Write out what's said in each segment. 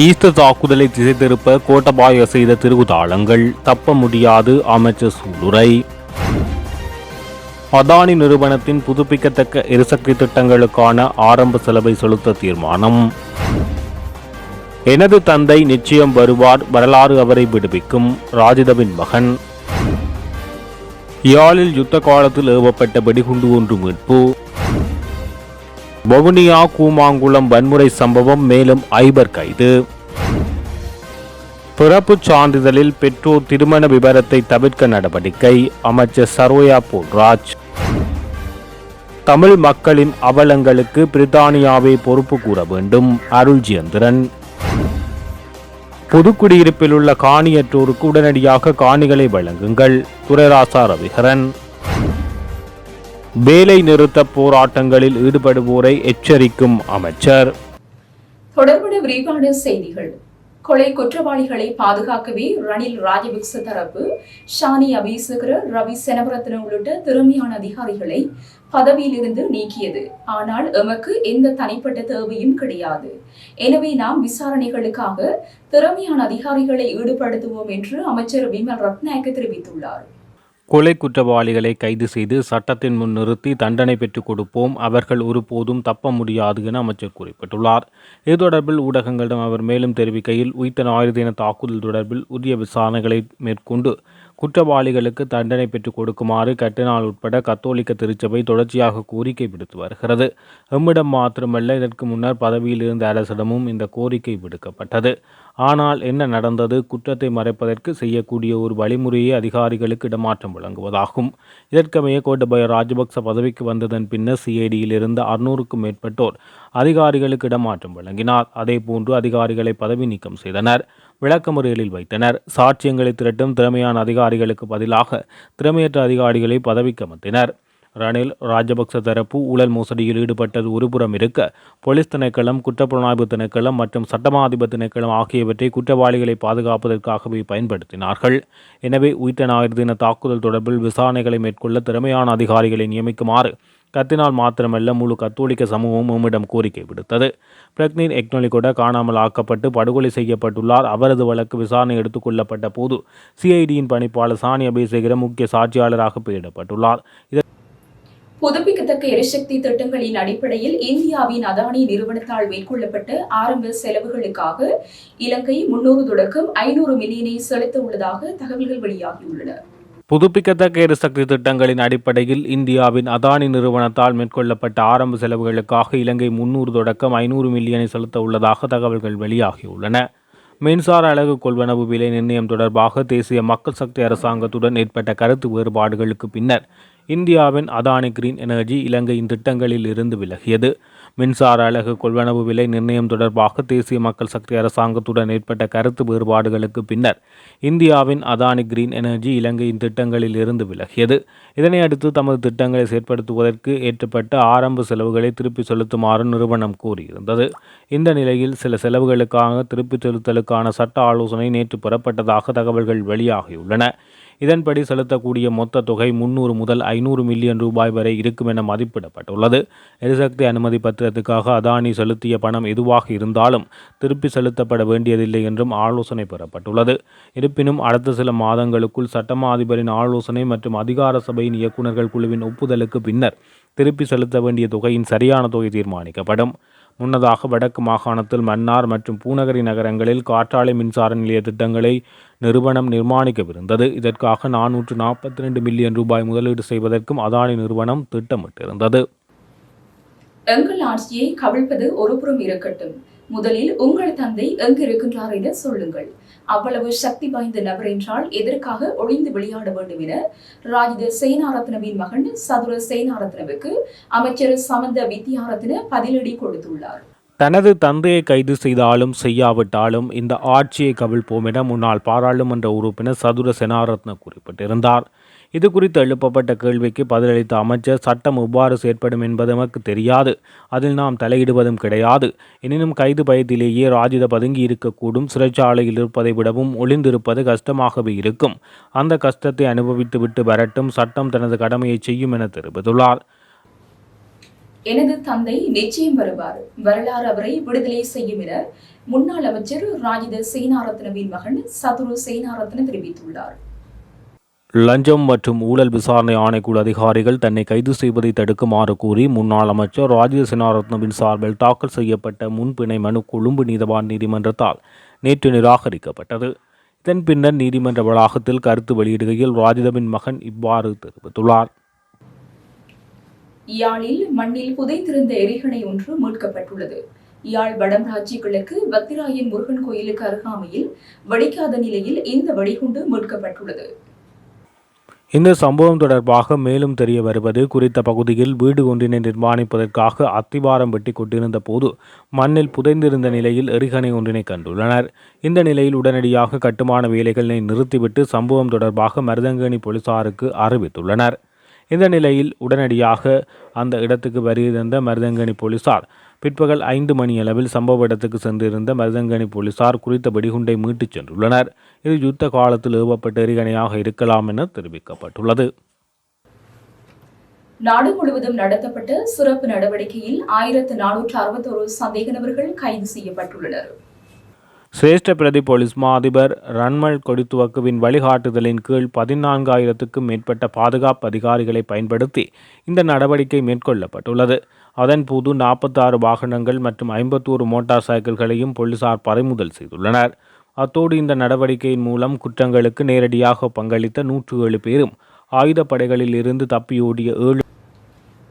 Easter தாக்குதலை திசை திருப்ப கோட்டபாய செய்த திருகுதாளங்கள் தப்ப முடியாது அமைச்சர் சூளுரை. அதானி நிறுவனத்தின் புதுப்பிக்கத்தக்க எரிசக்தி திட்டங்களுக்கான ஆரம்ப செலவை செலுத்த தீர்மானம். எனது தந்தை நிச்சயம் வருவார், வரலாறு அவரை விடுவிக்கும் ராஜிதவின் மகன். யாழில் யுத்த காலத்தில் ஏவப்பட்ட வெடிகுண்டு ஒன்று மீட்பு. வவுனியா கூமாங்குளம் வன்முறை சம்பவம், மேலும் 5 கைது. பிறப்புச் சான்றிதழில் பெற்றோர் திருமண விவரத்தை தவிர்க்க நடவடிக்கை, அமைச்சர் சரோயா போல்ராஜ். தமிழ் மக்களின் அவலங்களுக்கு பிரித்தானியாவை பொறுப்பு கூற வேண்டும், அருள்ஜியந்திரன். புதுக்குடியிருப்பில் உள்ள காணியற்றோருக்கு உடனடியாக காணிகளை வழங்குங்கள், துரைராசா ரவிகரன். வேலை நிறுத்த போராட்டங்களில் ஈடுபடுவோரை எச்சரிக்கும் அமைச்சர். தொடர்புடைய விரிவான செய்திகள். கொலை குற்றவாளிகளை பாதுகாக்கவே ரணில் ராஜபக்ச தரப்பு ஷானி அபிசகர, ரவி செனவரத்ன உள்ளிட்ட திறமையான அதிகாரிகளை பதவியிலிருந்து நீக்கியது. ஆனால் எமக்கு எந்த தனிப்பட்ட தேவையும் கிடையாது. எனவே நாம் விசாரணைகளுக்காக திறமையான அதிகாரிகளை ஈடுபடுத்துவோம் என்று அமைச்சர் விமல் ரத்நாயக்க தெரிவித்துள்ளார். கொலை குற்றவாளிகளை கைது செய்து சட்டத்தின் முன் நிறுத்தி தண்டனை பெற்றுக் கொடுப்போம், அவர்கள் ஒருபோதும் தப்ப முடியாது என அமைச்சர் குறிப்பிட்டுள்ளார். இது தொடர்பில் ஊடகங்களிடம் அவர் மேலும் தெரிவிக்கையில், உயிர்த்த ஞாயிறு தின தாக்குதல் தொடர்பில் உரிய விசாரணைகளை மேற்கொண்டு குற்றவாளிகளுக்கு தண்டனை பெற்றுக் கொடுக்குமாறு கட்டினால் உட்பட கத்தோலிக்க திருச்சபை தொடர்ச்சியாக கோரிக்கை விடுத்து வருகிறது. எம்மிடம் மாத்திரமல்ல, இதற்கு முன்னர் பதவியில் இருந்த அரசிடமும் இந்த கோரிக்கை விடுக்கப்பட்டது. ஆனால் என்ன நடந்தது? குற்றத்தை மறைப்பதற்கு செய்யக்கூடிய ஒரு வழிமுறையை அதிகாரிகளுக்கு இடமாற்றம் வழங்குவதாகும். இதற்கமைய கோட்டபாய ராஜபக்ச பதவிக்கு வந்ததன் பின்னர் சிஐடியில் இருந்த 600க்கும் மேற்பட்டோர் அதிகாரிகளுக்கு இடமாற்றம் வழங்கினார். அதேபோன்று அதிகாரிகளை பதவி நீக்கம் செய்தனர், விளக்கமுறைகளில் வைத்தனர். சாட்சியங்களை திரட்டும் திறமையான அதிகாரிகளுக்கு பதிலாக திறமையற்ற அதிகாரிகளை பதவிக்கு அமர்த்தினர். ரணில் ராஜபக்ச தரப்பு ஊழல் மோசடியில் ஈடுபட்டது ஒருபுறம் இருக்க, போலீஸ் திணைக்களம், குற்றப்புலனாய்வு திணைக்களம் மற்றும் சட்டமாதிப திணைக்களம் ஆகியவற்றை குற்றவாளிகளை பாதுகாப்பதற்காகவே பயன்படுத்தினார்கள். எனவே உயிர்த்த ஞாயிறு தின தாக்குதல் தொடர்பில் விசாரணைகளை மேற்கொள்ள திறமையான அதிகாரிகளை நியமிக்குமாறு கத்தினால் மாத்திரமல்ல முழு கத்தோலிக்க சமூகமும் நம்மிடம் கோரிக்கை விடுத்தது. பிரக்னின் எக்னொலிகொட காணாமல் ஆக்கப்பட்டு படுகொலை செய்யப்பட்டுள்ளார். அவரது வழக்கு விசாரணை எடுத்துக் கொள்ளப்பட்ட போது சிஐடியின் பணிப்பாளர் சானி அபிசேகர முக்கிய சாட்சியாளராக பெயரிடப்பட்டுள்ளார். புதுப்பிக்கத்தக்க எரிசக்தி திட்டங்களின் அடிப்படையில் இந்தியாவின் அதானி நிறுவனத்தால் மேற்கொள்ளப்பட்ட ஆரம்ப செலவுகளுக்காக இலங்கை 300 தொடக்கம் 500 மில்லியனை செலுத்த உள்ளதாக தகவல்கள் வெளியாகியுள்ளன. புதுப்பிக்கத்தக்க எரிசக்தி திட்டங்களின் அடிப்படையில் இந்தியாவின் அதானி நிறுவனத்தால் மேற்கொள்ளப்பட்ட ஆரம்ப செலவுகளுக்காக இலங்கை 300 தொடக்கம் 500 மில்லியனை செலுத்த உள்ளதாக தகவல்கள் வெளியாகியுள்ளன. மின்சார அலகு கொள்வனவு விலை நிர்ணயம் தொடர்பாக தேசிய மக்கள் சக்தி அரசாங்கத்துடன் ஏற்பட்ட கருத்து வேறுபாடுகளுக்கு பின்னர் இந்தியாவின் அதானி கிரீன் எனர்ஜி இலங்கையின் திட்டங்களில் இருந்து விலகியது. மின்சார அலகு கொள்வனவு விலை நிர்ணயம் தொடர்பாக தேசிய மக்கள் சக்தி அரசாங்கத்துடன் ஏற்பட்ட கருத்து வேறுபாடுகளுக்கு பின்னர் இந்தியாவின் அதானி கிரீன் எனர்ஜி இலங்கையின் திட்டங்களில் இருந்து விலகியது. இதனையடுத்து தமது திட்டங்களை செயற்படுத்துவதற்கு ஏற்றப்பட்ட ஆரம்ப செலவுகளை திருப்பி செலுத்துமாறு நிறுவனம் கோரியிருந்தது. இந்த நிலையில் சில செலவுகளுக்காக திருப்பி செலுத்தலுக்கான சட்ட ஆலோசனை நேற்று பெறப்பட்டதாக தகவல்கள் வெளியாகியுள்ளன. இதன்படி செலுத்தக்கூடிய மொத்த தொகை 300 முதல் 500 மில்லியன் ரூபாய் வரை இருக்கும் என மதிப்பிடப்பட்டுள்ளது. எரிசக்தி அனுமதி பத்திரத்துக்காக அதானி செலுத்திய பணம் எதுவாக இருந்தாலும் திருப்பி செலுத்தப்பட வேண்டியதில்லை என்றும் ஆலோசனை பெறப்பட்டுள்ளது. இருப்பினும் அடுத்த சில மாதங்களுக்குள் சட்டமா அதிபரின் ஆலோசனை மற்றும் அதிகார சபையின் இயக்குநர்கள் குழுவின் ஒப்புதலுக்கு பின்னர் திருப்பி செலுத்த வேண்டிய தொகையின் சரியான தொகை தீர்மானிக்கப்படும். முன்னதாக வடக்கு மாகாணத்தில் மன்னார் மற்றும் பூநகரி நகரங்களில் காற்றாலை மின்சார நிலைய திட்டங்களை நிறுவனம் நிர்மாணிக்கவிருந்தது. இதற்காக 442 மில்லியன் ரூபாய் முதலீடு செய்வதற்கும் அதானி நிறுவனம் திட்டமிட்டிருந்தது. எங்கள் ஆட்சியை கவிழ்ப்பது ஒருபுறம் இருக்கட்டும், முதலில் உங்கள் தந்தை எங்கு இருக்கின்றார் என சொல்லுங்கள். அவ்வளவு சக்தி வாய்ந்த நபர் என்றால் எதற்காக ஒளிந்து விளையாட வேண்டும் என ராஜித சேனாரத்னவின் மகன் சதுர சேனாரத்னவுக்கு அமைச்சர் சமந்த வித்யாரத்ன பதிலடி கொடுத்துள்ளார். தனது தந்தையை கைது செய்தாலும் செய்யாவிட்டாலும் இந்த ஆட்சியை கவிழ்ப்போம் என முன்னாள் பாராளுமன்ற உறுப்பினர் சதுர சேனாரத்ன குறிப்பிட்டிருந்தார். இது குறித்து எழுப்பப்பட்ட கேள்விக்கு பதிலளித்த அமைச்சர், சட்டம் எவ்வாறு செயற்படும் என்பது நமக்கு தெரியாது, அதில் நாம் தலையிடுவதும் கிடையாது. எனினும் கைது பயத்திலேயே ராஜித பதுங்கி இருக்கக்கூடும். சிறைச்சாலையில் இருப்பதை விடவும் ஒளிந்திருப்பது கஷ்டமாகவே இருக்கும். அந்த கஷ்டத்தை அனுபவித்து விட்டு வரட்டும், சட்டம் தனது கடமையை செய்யும் என தெரிவித்துள்ளார். எனது தந்தை நிச்சயம் வருவார், வரலாறு அவரை விடுதலை செய்யும் என முன்னாள் அமைச்சர் ராஜித சேனாரத்னவின் மகன் சதுரு சேனாரத்ன தெரிவித்துள்ளார். லஞ்சம் மற்றும் ஊழல் விசாரணை ஆணைக்குழு அதிகாரிகள் தன்னை கைது செய்வதை தடுக்குமாறு கூறி முன்னாள் அமைச்சர் ராஜித சேனாரத்னவின் சார்பில் தாக்கல் செய்யப்பட்ட முன்பிணை மனு கொழும்பு நீதவான் நீதிமன்றத்தால் நேற்று நிராகரிக்கப்பட்டது. இதன் பின்னர் நீதிமன்ற வளாகத்தில் கருத்து வெளியிடுகையில் ராஜிதவின் மகன் இவ்வாறு தெரிவித்துள்ளார். யாழில் மண்ணில் புதைத்திருந்த எரிகணை ஒன்று மீட்கப்பட்டுள்ளது. யாழ் வடமராட்சி கிழக்கு வத்திராயன் முருகன் கோயிலுக்கு அருகாமையில் வெடிக்காத நிலையில் இந்த வெடிகுண்டு மீட்கப்பட்டுள்ளது. இந்த சம்பவம் தொடர்பாக மேலும் தெரிய வருவது, குறித்த பகுதியில் வீடு ஒன்றினை நிர்மாணிப்பதற்காக அத்திவாரம் வெட்டி கொண்டிருந்த போது மண்ணில் புதைந்திருந்த நிலையில் எரிகணை ஒன்றினை கண்டுள்ளனர். இந்த நிலையில் உடனடியாக கட்டுமான வேலைகளை நிறுத்திவிட்டு சம்பவம் தொடர்பாக மருதங்கேணி போலீசாருக்கு அறிவித்துள்ளனர். இந்த நிலையில் உடனடியாக அந்த இடத்துக்கு வருகின்ற மருதங்கேணி போலீசார் பிற்பகல் 5 மணியளவில் சம்பவ இடத்துக்கு சென்றிருந்த மருதங்கேணி போலீசார் குறித்த வெடிகுண்டை மீட்டுச் சென்றுள்ளனர். இது யுத்த காலத்தில் ஏவப்பட்ட எரிகணையாக இருக்கலாம் என தெரிவிக்கப்பட்டுள்ளது. நாடு முழுவதும் நடத்தப்பட்ட சிறப்பு நடவடிக்கையில் 1461 சந்தேக நபர்கள் கைது செய்யப்பட்டுள்ளனர். சிரேஷ்ட பிரதி போலீஸ் மா அதிபர் ரன்மல் கொடித்துவக்குவின் வழிகாட்டுதலின் கீழ் 14,000க்கும் மேற்பட்ட பாதுகாப்பு அதிகாரிகளை பயன்படுத்தி இந்த நடவடிக்கை மேற்கொள்ளப்பட்டுள்ளது. அதன்போது 46 வாகனங்கள் மற்றும் 51 மோட்டார் சைக்கிள்களையும் போலீசார் பறிமுதல் செய்துள்ளனர். அத்தோடு இந்த நடவடிக்கையின் மூலம் குற்றங்களுக்கு நேரடியாக பங்களித்த 107 பேரும் ஆயுதப்படைகளில் இருந்து தப்பியோடிய 7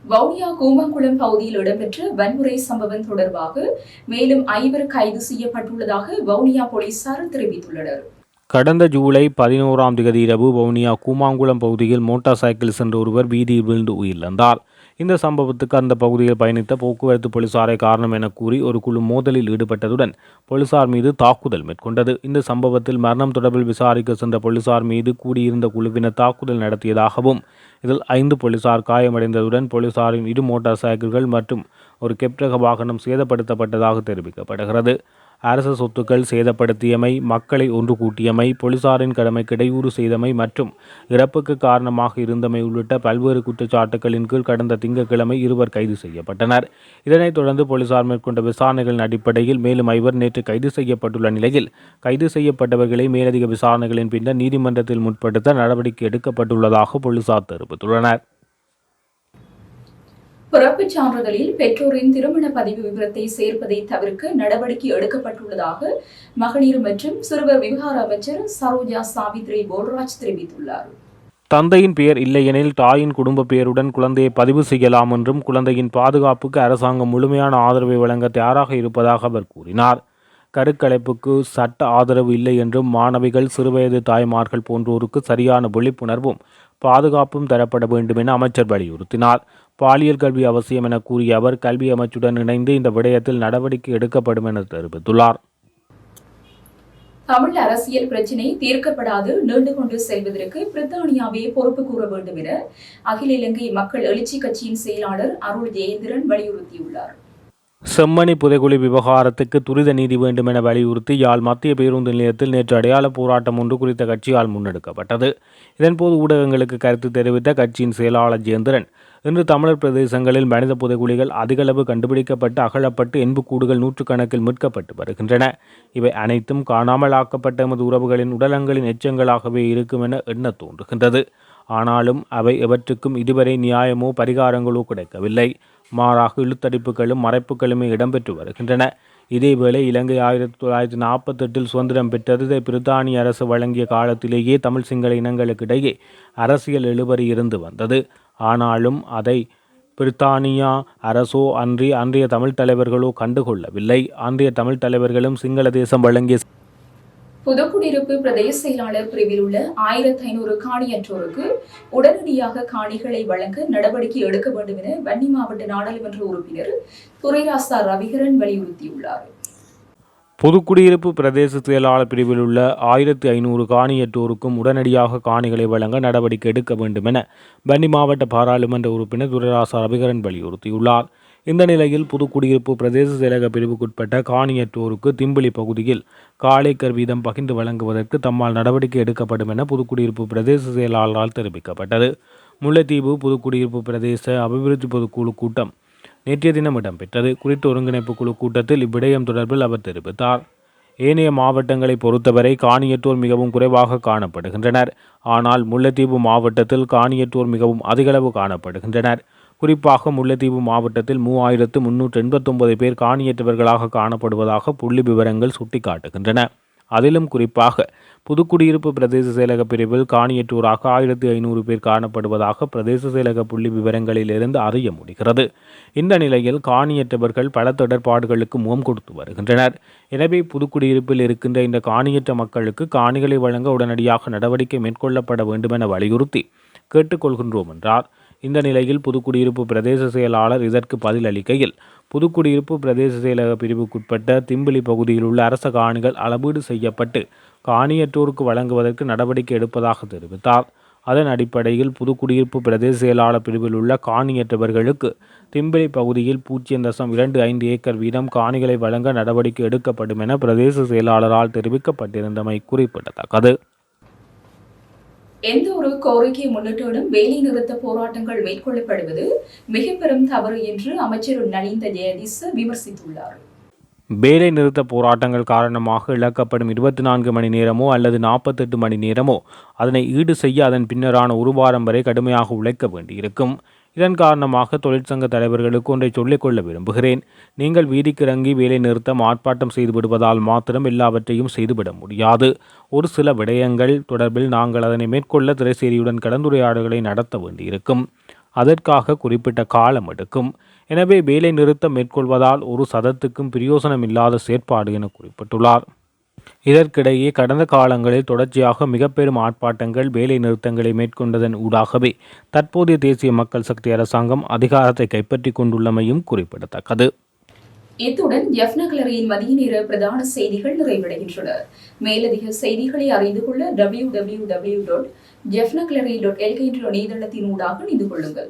வவுனியா கூமாங்குளம் பகுதியில் இடம்பெற்ற வன்முறை சம்பவம் தொடர்பாக மேலும் 5 கைது செய்யப்பட்டுள்ளதாக வவுனியா போலீசார் தெரிவித்துள்ளனர். கடந்த ஜூலை 11ஆம் தேதி இரவு வவுனியா கூமாங்குளம் பகுதியில் மோட்டார் சைக்கிள் சென்ற ஒருவர் வீதியில் வீழ்ந்து உயிரிழந்தார். இந்த சம்பவத்துக்கு அந்த பகுதியில் பயணித்த போக்குவரத்து போலீசாரை காரணம் என கூறி ஒரு குழு மோதலில் ஈடுபட்டதுடன் போலீசார் மீது தாக்குதல் மேற்கொண்டது. இந்த சம்பவத்தில் மரணம் தொடர்பில் விசாரிக்க சென்ற போலீசார் மீது கூடியிருந்த குழுவினர் தாக்குதல் நடத்தியதாகவும் இதில் 5 போலீசார் காயமடைந்ததுடன் போலீசாரின் 2 மோட்டார் சைக்கிள்கள் மற்றும் ஒரு கெப்ரக வாகனம் சேதப்படுத்தப்பட்டதாக தெரிவிக்கப்படுகிறது. அரசு சொத்துக்கள் சேதப்படுத்தியமை, மக்களை ஒன்று கூட்டியமை, போலீசாரின் கடமைக்கு இடையூறு செய்தமை மற்றும் இறப்புக்கு காரணமாக இருந்தமை உள்ளிட்ட பல்வேறு குற்றச்சாட்டுகளின் கீழ் கடந்த திங்கட்கிழமை 2 கைது செய்யப்பட்டனர். இதனைத் தொடர்ந்து போலீசார் மேற்கொண்ட விசாரணைகளின் அடிப்படையில் மேலும் 5 நேற்று கைது செய்யப்பட்டுள்ள நிலையில் கைது செய்யப்பட்டவர்களை மேலதிக விசாரணைகளின் பின்னர் நீதிமன்றத்தில் முற்படுத்த நடவடிக்கை எடுக்கப்பட்டுள்ளதாக போலீசார் தெரிவித்துள்ளனர். பிறப்புச் சான்றிதழில் பெற்றோரின் திருமண பதிவு விவரத்தை சேர்ப்பதை தவிர்க்க நடவடிக்கை எடுக்கப்பட்டுள்ளதாக மகளிர் மற்றும் சிறுவர் விவகார அமைச்சர் சரோஜா சாவித்ரி போல்ராஜ் தெரிவித்துள்ளார். தந்தையின் பெயர் இல்லையெனில் தாயின் குடும்ப பெயருடன் குழந்தையை பதிவு செய்யலாம் என்றும் குழந்தையின் பாதுகாப்புக்கு அரசாங்கம் முழுமையான ஆதரவை வழங்க தயாராக இருப்பதாக அவர் கூறினார். கருக்கலைப்புக்கு சட்ட ஆதரவு இல்லை என்றும் மாணவிகள், சிறுவயது தாய்மார்கள் போன்றோருக்கு சரியான விழிப்புணர்வும் பாதுகாப்பும் தரப்பட வேண்டும் என அமைச்சர் வலியுறுத்தினார். பாலியல் கல்வி அவசியம் என கூறிய அவர் கல்வி அமைச்சுடன் இணைந்து இந்த விடயத்தில் நடவடிக்கை எடுக்கப்படும் என தெரிவித்துள்ளார். தமிழ் அரசியல் பிரச்சினை தீர்க்கப்படாது நீண்டு கொண்டு செல்வதற்கு பிரித்தானியாவே பொறுப்பு கூற வேண்டும் என அகில இலங்கை மக்கள் எழுச்சி கட்சியின் செயலாளர் அருள் ஜெயேந்திரன் வலியுறுத்தியுள்ளார். செம்மணி புதைகுழி விவகாரத்துக்கு துரித நீதி வேண்டும் என வலியுறுத்தி யாழ் மத்திய பேருந்து நிலையத்தில் நேற்று அடையாள போராட்டம் ஒன்று குறித்த கட்சியால் முன்னெடுக்கப்பட்டது. இதன்போது ஊடகங்களுக்கு கருத்து தெரிவித்த கட்சியின் செயலாளர் ஜெயேந்திரன், இன்று தமிழர் பிரதேசங்களில் மனித புதைகுழிகள் அதிகளவு கண்டுபிடிக்கப்பட்டு அகழப்பட்டு எண்புக்கூடுகள் நூற்றுக்கணக்கில் மீட்கப்பட்டு வருகின்றன. இவை அனைத்தும் காணாமல் ஆக்கப்பட்ட எமது உறவுகளின் உடலங்களின் எச்சங்களாகவே இருக்கும் என எண்ண தோன்றுகின்றது. ஆனாலும் அவை எவற்றுக்கும் இதுவரை நியாயமோ பரிகாரங்களோ கிடைக்கவில்லை. மாறாக இழுத்தடிப்புகளும் மறைப்புகளுமே இடம்பெற்று வருகின்றன. இதேவேளை இலங்கை 1948 சுதந்திரம் பெற்றது. பிரித்தானிய அரசு வழங்கிய காலத்திலேயே தமிழ் சிங்கள இனங்களுக்கிடையே அரசியல் இழுபறி இருந்து வந்தது. ஆனாலும் அதை பிரித்தானியா அரசோ அன்றைய தமிழ் தலைவர்களோ கண்டுகொள்ளவில்லை. அன்றைய தமிழ் தலைவர்களும் சிங்கள தேசம் வழங்கிய புதுக்குடியிருப்பு பிரதேச செயலாளர் பிரிவில் உள்ள 1500 காணியற்றோருக்கு உடனடியாக காணிகளை வழங்க நடவடிக்கை எடுக்க வேண்டும் என வன்னி மாவட்ட நாடாளுமன்ற உறுப்பினர் துரைராசா ரவிகரன் வலியுறுத்தியுள்ளார். புதுக்குடியிருப்பு பிரதேச செயலாளர் பிரிவில் உள்ள 1500 காணியற்றோருக்கும் உடனடியாக காணிகளை வழங்க நடவடிக்கை எடுக்க வேண்டும் என வன்னி மாவட்ட பாராளுமன்ற உறுப்பினர் துரைராசா ரவிகரன் வலியுறுத்தியுள்ளார். இந்த நிலையில் புதுக்குடியிருப்பு பிரதேச செயலக பிரிவுக்குட்பட்ட காணியற்றோருக்கு திம்பிலி பகுதியில் காலேக்கர் வீதம் பகிர்ந்து வழங்குவதற்கு தம்மால் நடவடிக்கை எடுக்கப்படும் என புதுக்குடியிருப்பு பிரதேச செயலாளரால் தெரிவிக்கப்பட்டது. முல்லைத்தீவு புதுக்குடியிருப்பு பிரதேச அபிவிருத்தி பொதுக்குழு கூட்டம் நேற்றைய தினம் இடம்பெற்றது. குறித்த ஒருங்கிணைப்பு குழு கூட்டத்தில் இவ்விடயம் தொடர்பில் அவர் தெரிவித்தார். ஏனைய மாவட்டங்களை பொறுத்தவரை காணியற்றோர் மிகவும் குறைவாக காணப்படுகின்றனர். ஆனால் முல்லைத்தீவு மாவட்டத்தில் காணியற்றோர் மிகவும் அதிகளவு காணப்படுகின்றனர். குறிப்பாக முல்லைத்தீவு மாவட்டத்தில் 3389 பேர் காணியற்றவர்களாக காணப்படுவதாக புள்ளி விவரங்கள் சுட்டிக்காட்டுகின்றன. அதிலும் குறிப்பாக புதுக்குடியிருப்பு பிரதேச செயலக பிரிவில் காணியற்றோராக 1500 பேர் காணப்படுவதாக பிரதேச செயலக புள்ளி விவரங்களிலிருந்து அறிய முடிகிறது. இந்த நிலையில் காணியற்றவர்கள் பல தொடர்பாடுகளுக்கு முகம் கொடுத்து வருகின்றனர். எனவே புதுக்குடியிருப்பில் இருக்கின்ற இந்த காணியற்ற மக்களுக்கு காணிகளை வழங்க உடனடியாக நடவடிக்கை மேற்கொள்ளப்பட வேண்டும் என வலியுறுத்தி கேட்டுக்கொள்கின்றோம் என்றார். இந்த நிலையில் புதுக்குடியிருப்பு பிரதேச செயலாளர் இதற்கு பதிலளிக்கையில், புதுக்குடியிருப்பு பிரதேச செயலக பிரிவுக்குட்பட்ட திம்பிலி பகுதியில் உள்ள அரச காணிகள் அளவீடு செய்யப்பட்டு காணியற்றோருக்கு வழங்குவதற்கு நடவடிக்கை எடுப்பதாக தெரிவித்தார். அதன் அடிப்படையில் புதுக்குடியிருப்பு பிரதேச செயலாளர் பிரிவில் உள்ள காணியற்றவர்களுக்கு திம்பிலி பகுதியில் 0.25 ஏக்கர் வீதம் காணிகளை வழங்க நடவடிக்கை எடுக்கப்படும் என பிரதேச செயலாளரால் தெரிவிக்கப்பட்டிருந்தமை குறிப்பிடத்தக்கது. எந்த ஒரு கோரிக்கையை முன்னிட்டும் வேலை நிறுத்த போராட்டங்கள் மேற்கொள்ளப்படுவது மிக பெரும் தவறு என்று அமைச்சர் நலிந்த ஜெயதிஸ் விமர்சித்துள்ளார். வேலை நிறுத்த போராட்டங்கள் காரணமாக இழக்கப்படும் 24 மணி நேரமோ அல்லது 48 மணி நேரமோ அதனை ஈடு செய்ய அதன் பின்னரான ஒரு வாரம் வரை கடுமையாக உழைக்க வேண்டியிருக்கும். இதன் காரணமாக தொழிற்சங்க தலைவர்களுக்கு ஒன்றை சொல்லிக்கொள்ள விரும்புகிறேன். நீங்கள் வீதிக்கு இறங்கி வேலை நிறுத்தம் ஆர்ப்பாட்டம் செய்து விடுவதால் மாத்திரம் எல்லாவற்றையும் செய்துவிட முடியாது. ஒரு சில விடயங்கள் தொடர்பில் நாங்கள் அதனை மேற்கொள்ள திரைசேரியுடன் கலந்துரையாடல்களை நடத்த வேண்டியிருக்கும். அதற்காக குறிப்பிட்ட காலம் எடுக்கும். எனவே வேலை நிறுத்தம் மேற்கொள்வதால் ஒரு சதத்துக்கும் பிரயோசனம் இல்லாத செயற்பாடு என குறிப்பிட்டுள்ளார். இதற்கிடையே கடந்த காலங்களில் தொடர்ச்சியாக மிக பெரும் ஆர்ப்பாட்டங்கள் வேலை நிறுத்தங்களை மேற்கொண்டதன் ஊடாகவே தற்போதைய தேசிய மக்கள் சக்தி அரசாங்கம் அதிகாரத்தை கைப்பற்றி கொண்டுள்ளமையும் குறிப்பிடத்தக்கது. இத்துடன் ஜெஃப்னக்லரியின் மதிய நேர பிரதான செய்திகள் நிறைவடைகின்றன. மேலதிக செய்திகளை அறிந்து கொள்ள www.jeffnaclery.lk என்ற இணையதளத்தின் ஊடாக இணைந்து கொள்ளுங்கள்.